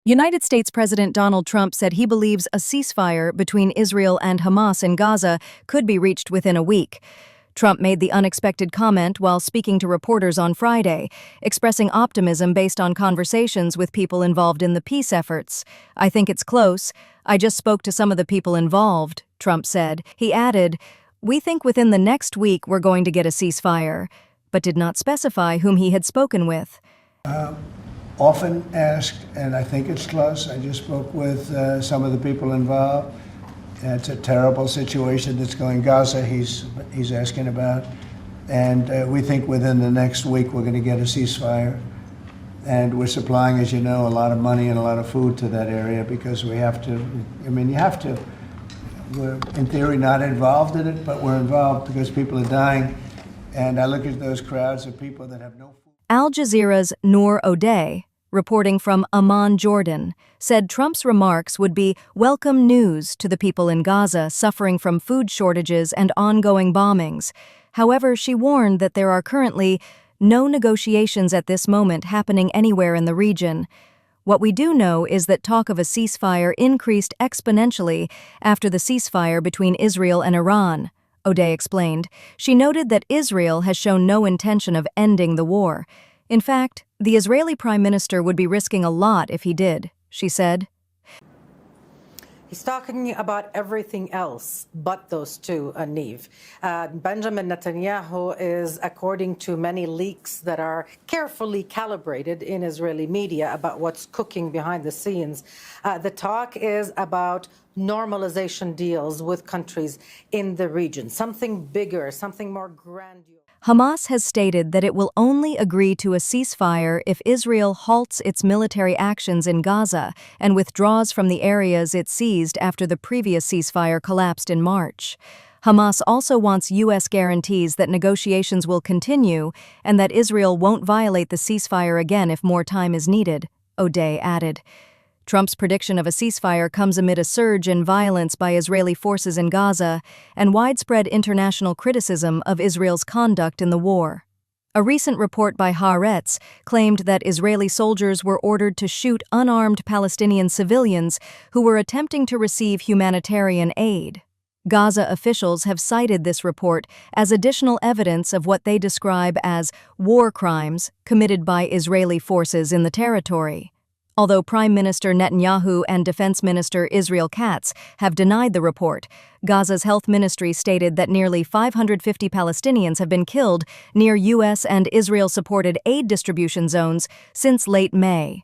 United States President Donald Trump said he believes a ceasefire between Israel and Hamas in Gaza could be reached within a week. Trump made the unexpected comment while speaking to reporters on Friday, expressing optimism based on conversations with people involved in the peace efforts. "I think it's close. I just spoke to some of the people involved," Trump said. He added, "We think within the next week we're going to get a ceasefire," but did not specify whom he had spoken with. Often asked, and I think it's close. I just spoke with some of the people involved. It's a terrible situation that's going Gaza, he's asking about. And we think within the next week we're going to get a ceasefire. And we're supplying, as you know, a lot of money and a lot of food to that area because we have to, you have to. We're, in theory, not involved in it, but we're involved because people are dying. And I look at those crowds of people that have no food. Al Jazeera's Nour Odeh, reporting from Amman, Jordan, said Trump's remarks would be welcome news to the people in Gaza suffering from food shortages and ongoing bombings. However, she warned that there are currently no negotiations at this moment happening anywhere in the region. What we do know is that talk of a ceasefire increased exponentially after the ceasefire between Israel and Iran, Odeh explained. She noted that Israel has shown no intention of ending the war. In fact, the Israeli Prime Minister would be risking a lot if he did, she said. He's talking about everything else but those two, Niamh. Benjamin Netanyahu is, according to many leaks that are carefully calibrated in Israeli media about what's cooking behind the scenes, the talk is about normalization deals with countries in the region, something bigger, something more grandiose. Hamas has stated that it will only agree to a ceasefire if Israel halts its military actions in Gaza and withdraws from the areas it seized after the previous ceasefire collapsed in March. Hamas also wants U.S. guarantees that negotiations will continue and that Israel won't violate the ceasefire again if more time is needed, Odeh added. Trump's prediction of a ceasefire comes amid a surge in violence by Israeli forces in Gaza and widespread international criticism of Israel's conduct in the war. A recent report by Haaretz claimed that Israeli soldiers were ordered to shoot unarmed Palestinian civilians who were attempting to receive humanitarian aid. Gaza officials have cited this report as additional evidence of what they describe as war crimes committed by Israeli forces in the territory. Although Prime Minister Netanyahu and Defense Minister Israel Katz have denied the report, Gaza's health ministry stated that nearly 550 Palestinians have been killed near U.S. and Israel-supported aid distribution zones since late May.